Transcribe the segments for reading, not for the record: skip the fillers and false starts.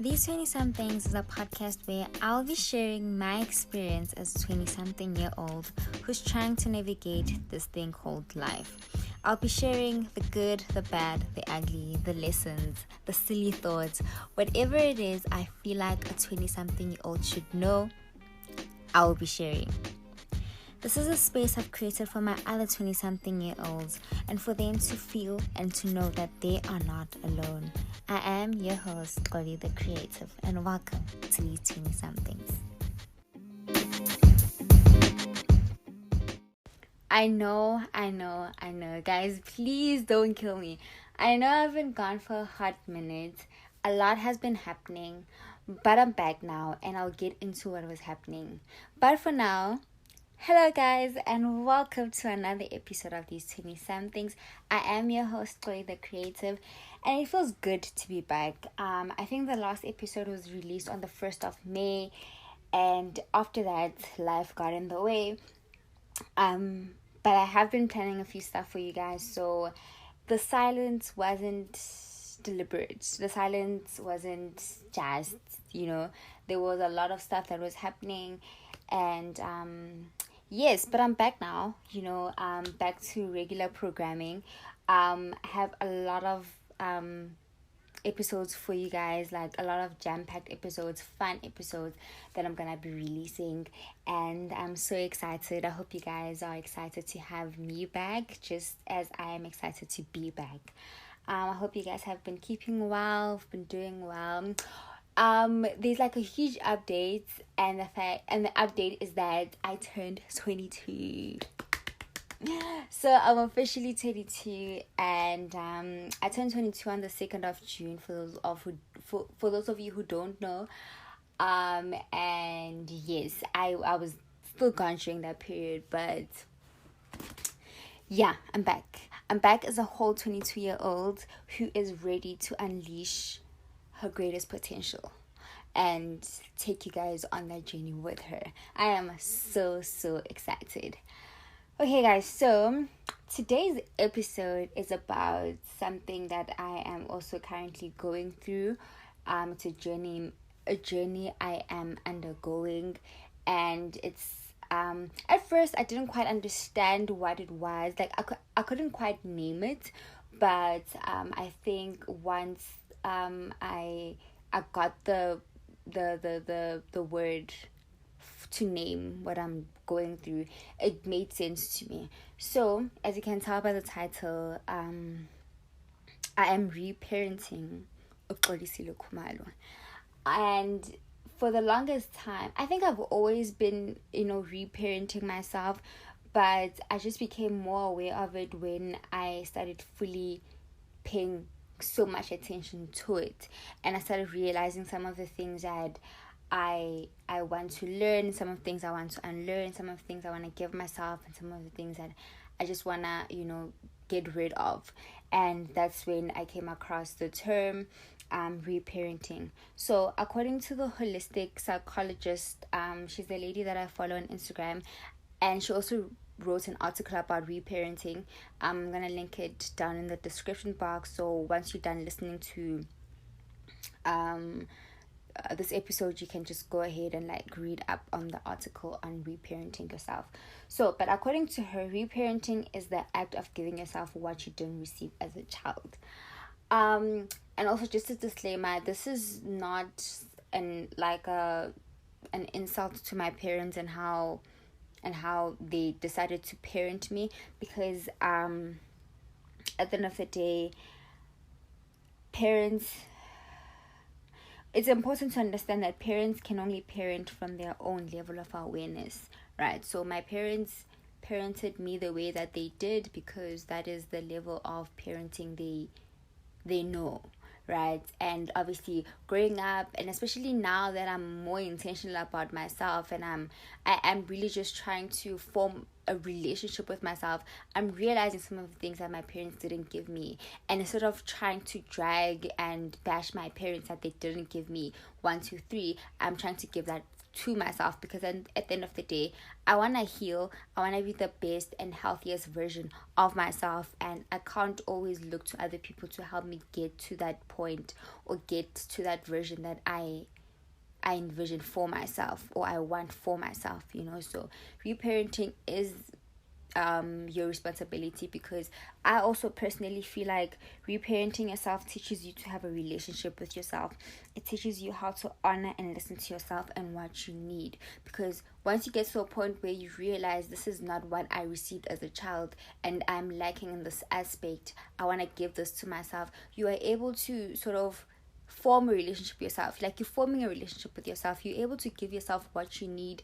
These 20-somethings is a podcast where I'll be sharing my experience as a 20-something-year-old who's trying to navigate this thing called life. I'll be sharing the good, the bad, the ugly, the lessons, the silly thoughts, whatever it is I feel like a 20-something-year-old should know, I will be sharing. This is a space I've created for my other 20-something-year-olds and for them to feel and to know that they are not alone. I am your host, Xolisile the Creative, and welcome to these 20-somethings. I know, guys, please don't kill me. I know I've been gone for a hot minute. A lot has been happening, but I'm back now and I'll get into what was happening. But for now, hello guys and welcome to another episode of these 20-somethings. I am your host, Xolisile the Creative, and it feels good to be back. I think the last episode was released on the 1st of May, and after that, life got in the way. But I have been planning a few stuff for you guys, so the silence wasn't deliberate. The silence wasn't just, there was a lot of stuff that was happening, and yes, but I'm back now, back to regular programming. I have a lot of episodes for you guys, like a lot of jam-packed episodes, fun episodes that I'm gonna be releasing, and I'm so excited. I hope you guys are excited to have me back, just as I am excited to be back. I hope you guys have been keeping well, been doing well. There's like a huge update, and the update is that I turned 22. So I'm officially 22, and I turned 22 on the 2nd of June. For those of you who don't know, and yes, I was still gone during that period, but yeah, I'm back. I'm back as a whole 22-year-old who is ready to unleash her greatest potential and take you guys on that journey with her. I am so excited. Okay guys, so today's episode is about something that I am also currently going through. It's a journey I am undergoing, and it's at first I didn't quite understand what it was. Like I couldn't quite name it, but I think once I got the word to name what I'm going through, it made sense to me. So as you can tell by the title, I am reparenting Xolisile. And for the longest time, I think I've always been reparenting myself, but I just became more aware of it when I started fully paying so much attention to it, and I started realizing some of the things that I want to learn, some of the things I want to unlearn, some of the things I want to give myself, and some of the things that I just want to get rid of. And that's when I came across the term reparenting. So according to the holistic psychologist, she's the lady that I follow on Instagram, and she also wrote an article about reparenting. I'm gonna link it down in the description box, so once you're done listening to this episode, you can just go ahead and read up on the article on reparenting yourself. So, but according to her, reparenting is the act of giving yourself what you didn't receive as a child. And also, just a disclaimer, this is not an insult to my parents and how they decided to parent me, because at the end of the day, it's important to understand that parents can only parent from their own level of awareness, right? So my parents parented me the way that they did because that is the level of parenting they know, right? And obviously growing up, and especially now that I'm more intentional about myself, and I'm really just trying to form a relationship with myself, I'm realizing some of the things that my parents didn't give me, and instead of trying to drag and bash my parents that they didn't give me 1, 2, 3, I'm trying to give that to myself, because at the end of the day, I want to heal. I want to be the best and healthiest version of myself, and I can't always look to other people to help me get to that point or get to that version that I envision for myself, or I want for myself, So reparenting is your responsibility, because I also personally feel like reparenting yourself teaches you to have a relationship with yourself. It teaches you how to honor and listen to yourself and what you need, because once you get to a point where you realize this is not what I received as a child and I'm lacking in this aspect, I want to give this to myself, you are able to sort of form a relationship with yourself. Like, you're forming a relationship with yourself, you're able to give yourself what you need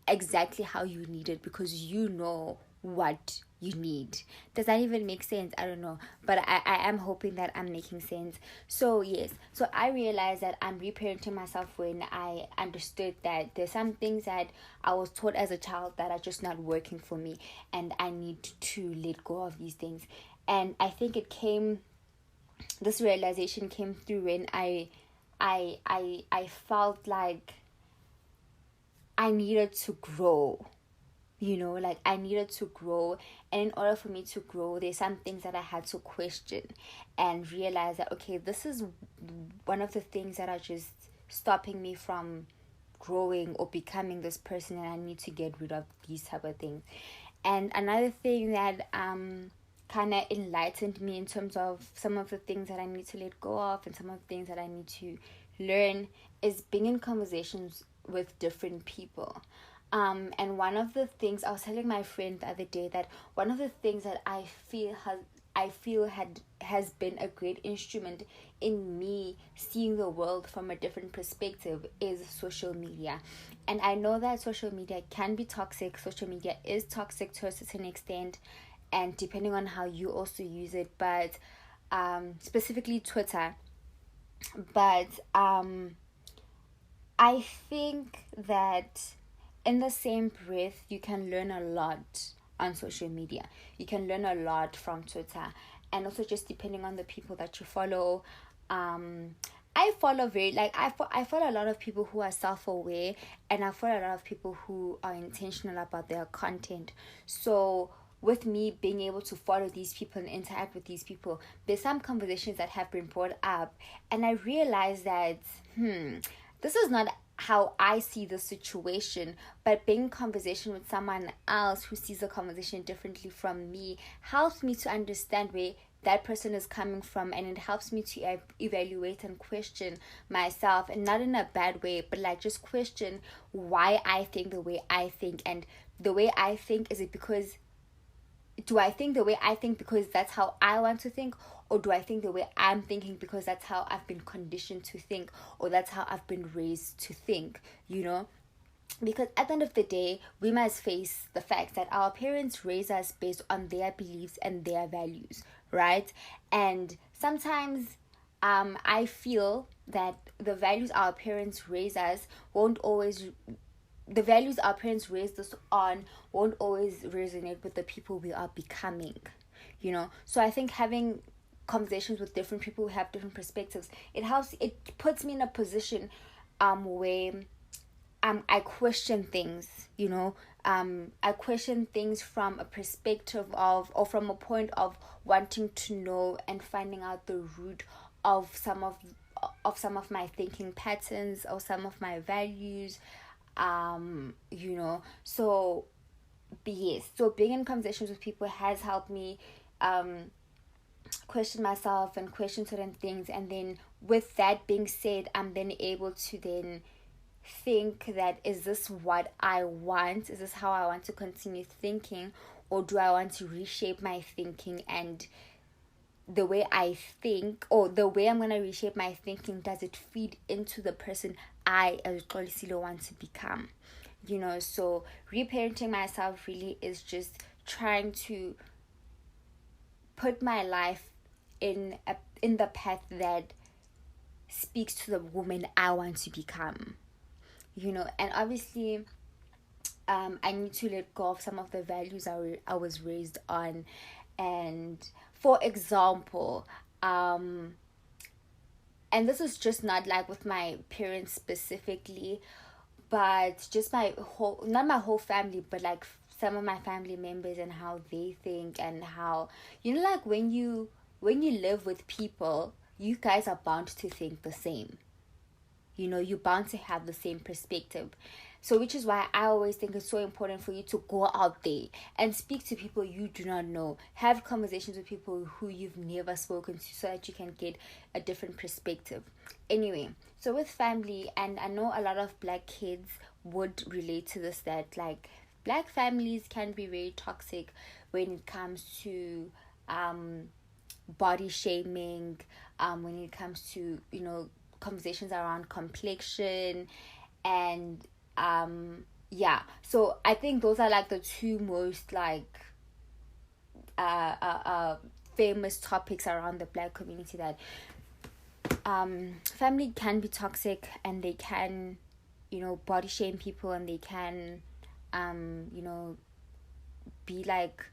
exactly how you need it, because you know what you need. Does that even make sense? I don't know, but I am hoping that I'm making sense. So yes, so I realized that I'm reparenting myself when I understood that there's some things that I was taught as a child that are just not working for me, and I need to let go of these things. And I think this realization came through when I felt like I needed to grow, like I needed to grow. And in order for me to grow, there's some things that I had to question and realize that, okay, this is one of the things that are just stopping me from growing or becoming this person, and I need to get rid of these type of things. And another thing that kind of enlightened me in terms of some of the things that I need to let go of and some of the things that I need to learn is being in conversations with different people. And one of the things I was telling my friend the other day, that one of the things that I feel has been a great instrument in me seeing the world from a different perspective is social media. And I know that social media can be toxic. Social media is toxic to a certain extent, and depending on how you also use it, but specifically Twitter. But I think that in the same breath, you can learn a lot on social media. You can learn a lot from Twitter, and also just depending on the people that you follow. I follow I follow a lot of people who are self-aware, and I follow a lot of people who are intentional about their content. So with me being able to follow these people and interact with these people, there's some conversations that have been brought up, and I realized that this is not how I see the situation, but being in conversation with someone else who sees the conversation differently from me helps me to understand where that person is coming from, and it helps me to evaluate and question myself, and not in a bad way, but like just question why I think the way I think. And the way I think, is it because, do I think the way I think because that's how I want to think, or do I think the way I'm thinking because that's how I've been conditioned to think, or that's how I've been raised to think, Because at the end of the day, we must face the fact that our parents raise us based on their beliefs and their values, right? And sometimes I feel that the values our parents raise us the values our parents raised us on won't always resonate with the people we are becoming, So I think having conversations with different people who have different perspectives, it puts me in a position where I question things, I question things from a perspective of, or from a point of wanting to know and finding out the root of some of my thinking patterns or some of my values, so yes, so being in conversations with people has helped me question myself and question certain things. And then with that being said, I'm then able to then think that, is this what I want? Is this how I want to continue thinking? Or do I want to reshape my thinking? And the way I think, or the way I'm going to reshape my thinking, does it feed into the person I, as Xolisile, want to become? So reparenting myself really is just trying to put my life in the path that speaks to the woman I want to become, and obviously I need to let go of some of the values I was raised on. And for example, and this is just not like with my parents specifically, but just my whole, not my whole family, but like some of my family members and how they think, and how, like when you live with people, you guys are bound to think the same. You're bound to have the same perspective. So, which is why I always think it's so important for you to go out there and speak to people you do not know. Have conversations with people who you've never spoken to, so that you can get a different perspective. Anyway, so with family, and I know a lot of Black kids would relate to this, that like Black families can be very toxic when it comes to body shaming, when it comes to, conversations around complexion, and so I think those are like the two most like famous topics around the Black community, that family can be toxic, and they can, body shame people, and they can be like,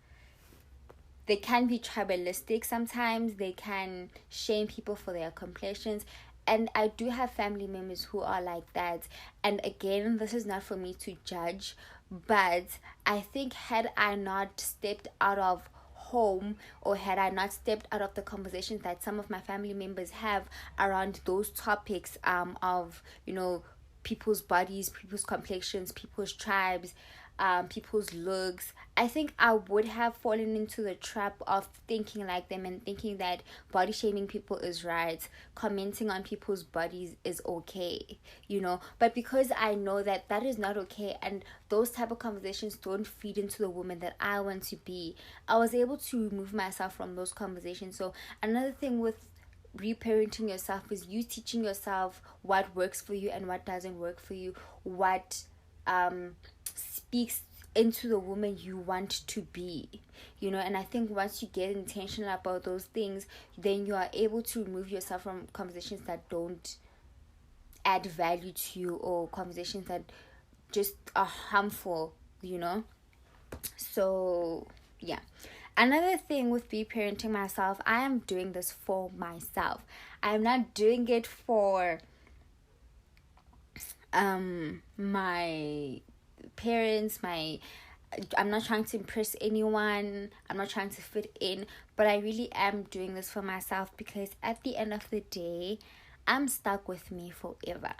they can be tribalistic sometimes. They can shame people for their complexions. And I do have family members who are like that. And again, this is not for me to judge, but I think had I not stepped out of home, or had I not stepped out of the conversations that some of my family members have around those topics, of, people's bodies, people's complexions, people's tribes, people's looks, I think I would have fallen into the trap of thinking like them, and thinking that body shaming people is right, commenting on people's bodies is okay, but because I know that that is not okay, and those type of conversations don't feed into the woman that I want to be, I was able to remove myself from those conversations. So another thing with reparenting yourself is you teaching yourself what works for you and what doesn't work for you, what speaks into the woman you want to be, and I think once you get intentional about those things, then you are able to remove yourself from conversations that don't add value to you, or conversations that just are harmful, so yeah. Another thing with reparenting myself, I am doing this for myself. I am not doing it for my parents, I'm not trying to impress anyone, I'm not trying to fit in, but I really am doing this for myself, because at the end of the day, I'm stuck with me forever.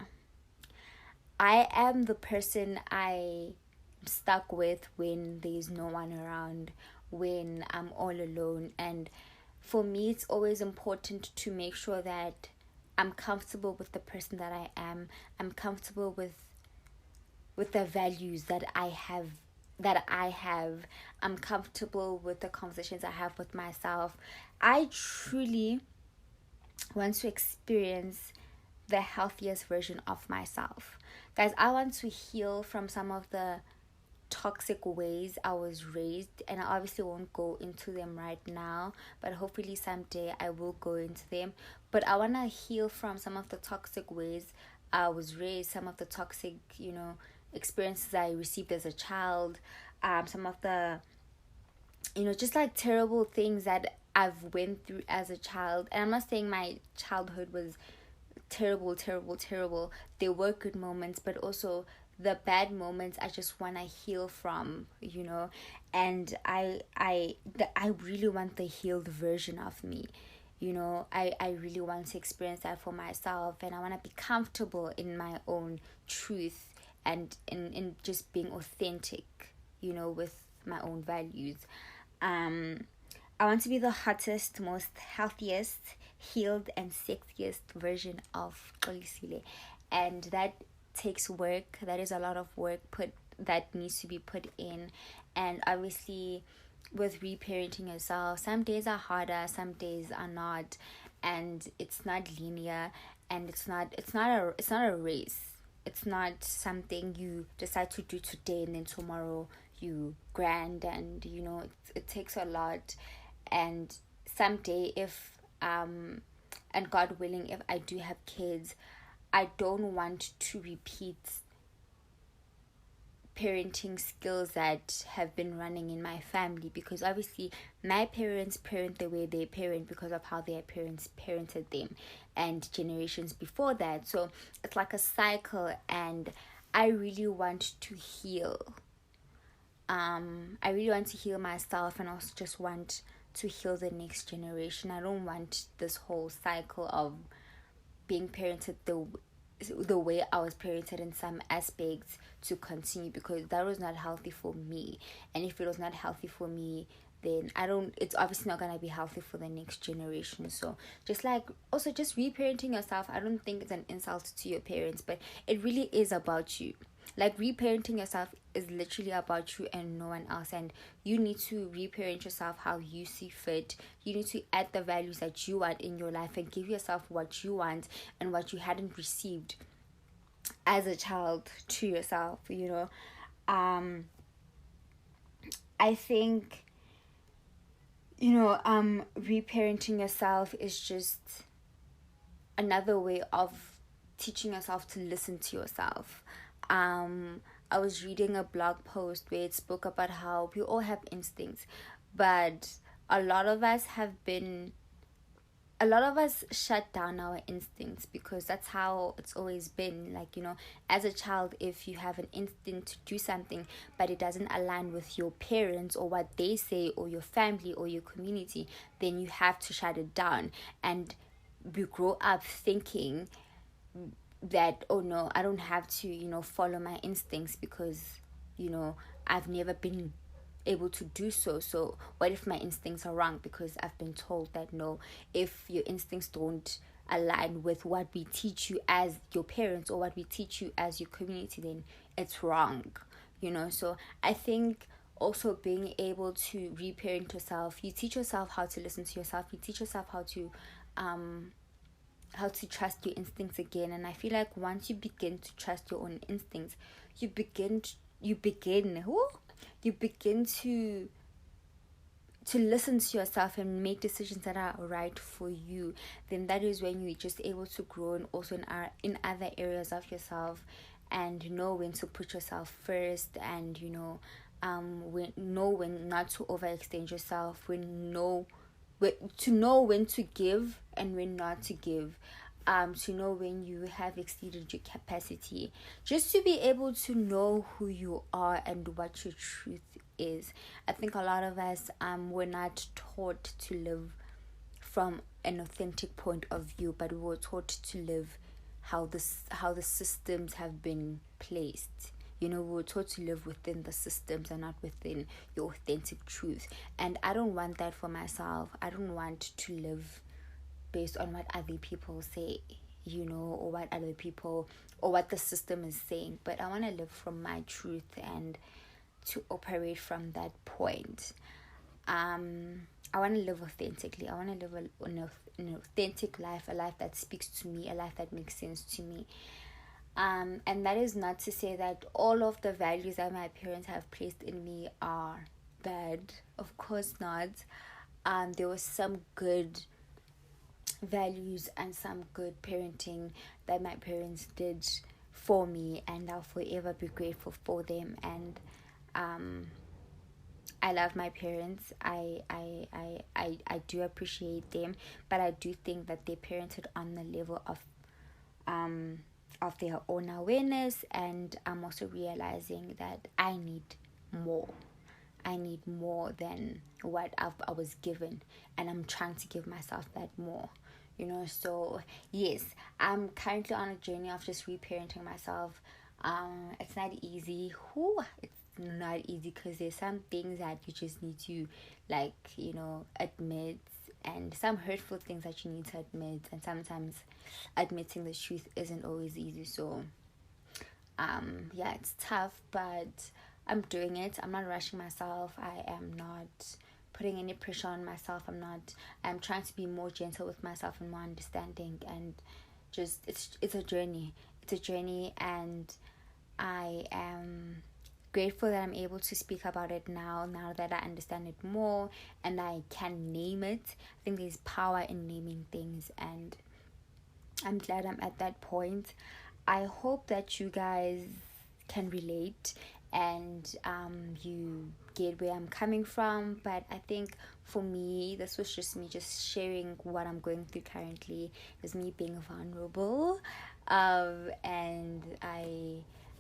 I am the person I'm stuck with when there's no one around, when I'm all alone. And for me, it's always important to make sure that I'm comfortable with the person that I am. I'm comfortable with the values that I have. I'm comfortable with the conversations I have with myself. I truly want to experience the healthiest version of myself. Guys, I want to heal from some of the toxic ways I was raised, and I obviously won't go into them right now, but hopefully someday I will go into them. But I want to heal from some of the toxic ways I was raised, some of the toxic, experiences I received as a child, some of the, just like terrible things that I've went through as a child. And I'm not saying my childhood was terrible. There were good moments, but also the bad moments I just want to heal from, and I really want the healed version of me. I really want to experience that for myself, and I want to be comfortable in my own truth, and in just being authentic, with my own values. I want to be the hottest, most healthiest, healed, and sexiest version of Xolisile. And that takes work. That is a lot of work that needs to be put in. And obviously, with reparenting yourself, some days are harder, some days are not, and it's not linear, and it's not a race. It's not something you decide to do today and then tomorrow you grind, and it takes a lot. And someday, if and God willing, if I do have kids, I don't want to repeat parenting skills that have been running in my family, because obviously my parents parent the way they parent because of how their parents parented them and generations before that. So it's like a cycle, and I really want to heal. I really want to heal myself, and also just want to heal the next generation. I don't want this whole cycle of being parented the way I was parented in some aspects to continue, because that was not healthy for me. And if it was not healthy for me, then it's obviously not gonna be healthy for the next generation. So just reparenting yourself, I don't think it's an insult to your parents, but it really is about you. Like, reparenting yourself is literally about you and no one else, and you need to reparent yourself how you see fit. You need to add the values that you want in your life and give yourself what you want and what you hadn't received as a child to yourself, I think, reparenting yourself is just another way of teaching yourself to listen to yourself. I was reading a blog post where it spoke about how we all have instincts, but a lot of us shut down our instincts because that's how it's always been. Like, as a child, if you have an instinct to do something but it doesn't align with your parents or what they say or your family or your community, then you have to shut it down. And we grow up thinking that, oh no, I don't have to follow my instincts because I've never been able to do so what if my instincts are wrong? Because I've been told that no, if your instincts don't align with what we teach you as your parents or what we teach you as your community, then it's wrong. So I think also being able to reparent yourself, you teach yourself how to listen to yourself, you teach yourself how to trust your instincts again. And I feel like once you begin to trust your own instincts, you begin to listen to yourself and make decisions that are right for you. Then that is when you're just able to grow, and also in other areas of yourself, and know when to put yourself first, and when not to overextend yourself, to know when to give and when not to give, to know when you have exceeded your capacity, just to be able to know who you are and what your truth is. I think a lot of us were not taught to live from an authentic point of view, but we were taught to live how the systems have been placed. We were taught to live within the systems and not within your authentic truth. And I don't want that for myself. I don't want to live based on what other people say, or what other people or what the system is saying. But I want to live from my truth and to operate from that point. I want to live authentically. I want to live an authentic life, a life that speaks to me, a life that makes sense to me. And that is not to say that all of the values that my parents have placed in me are bad. Of course not. There was some good values and some good parenting that my parents did for me, and I'll forever be grateful for them. And I love my parents. I do appreciate them, but I do think that they parented on the level of their own awareness, and I'm also realizing that I need more. I need more than what I was given, and I'm trying to give myself that more. So yes, I'm currently on a journey of just reparenting myself. It's not easy. It's not easy because there's some things that you just need to admit, and some hurtful things that you need to admit, and sometimes admitting the truth isn't always easy. So it's tough, but I'm doing it. I'm not rushing myself. I am not putting any pressure on myself. I'm trying to be more gentle with myself and more understanding, and just it's a journey. It's a journey, and I am grateful that I'm able to speak about it now that I understand it more and I can name it. I think there's power in naming things, and I'm glad I'm at that point. I hope that you guys can relate and you get where I'm coming from. But I think for me, this was just me just sharing what I'm going through currently. It's me being vulnerable, and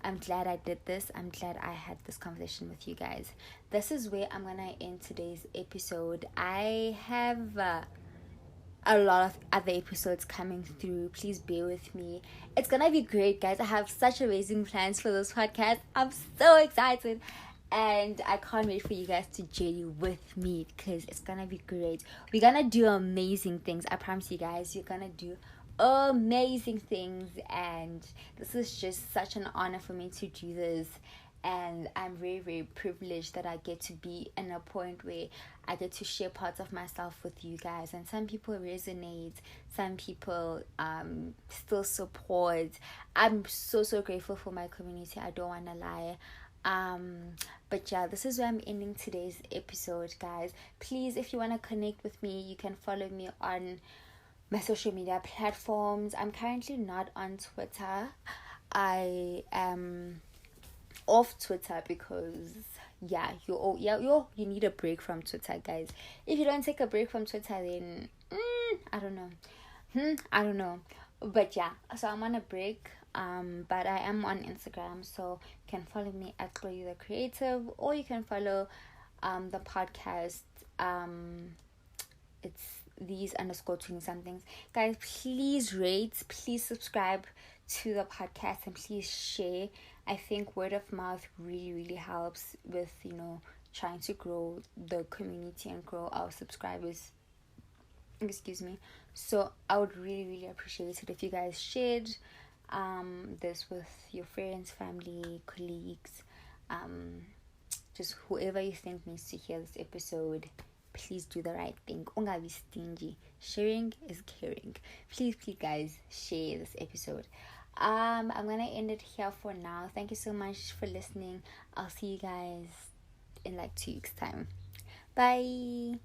I'm I'm glad I did this. I'm glad I had this conversation with you guys. This is where I'm gonna end today's episode. I have a lot of other episodes coming through. Please bear with me. It's gonna be great, guys. I have such amazing plans for this podcast. I'm so excited, and I can't wait for you guys to journey with me because it's gonna be great. We're gonna do amazing things. I promise you guys, you're gonna do amazing things, and this is just such an honor for me to do this. And I'm very, very privileged that I get to be in a point where I get to share parts of myself with you guys. And some people resonate, some people still support. I'm so, so grateful for my community. I don't want to lie. But yeah, this is where I'm ending today's episode, guys. Please, if you want to connect with me, you can follow me on my social media platforms. I'm currently not on Twitter. I am off Twitter because you need a break from Twitter, guys. If you don't take a break from Twitter, then I don't know. But yeah, so I'm on a break. But I am on Instagram, so you can follow me at Chloe the Creative, or you can follow the podcast. It's these _20 somethings. Guys, please rate, please subscribe to the podcast, and please share. I think word of mouth really, really helps with, trying to grow the community and grow our subscribers. Excuse me. So I would really, really appreciate it if you guys shared this with your friends, family, colleagues, just whoever you think needs to hear this episode. Please do the right thing. Ungabi stingy. Sharing is caring. Please, guys, share this episode. I'm gonna end it here for now. Thank you so much for listening. I'll see you guys in like 2 weeks time. Bye.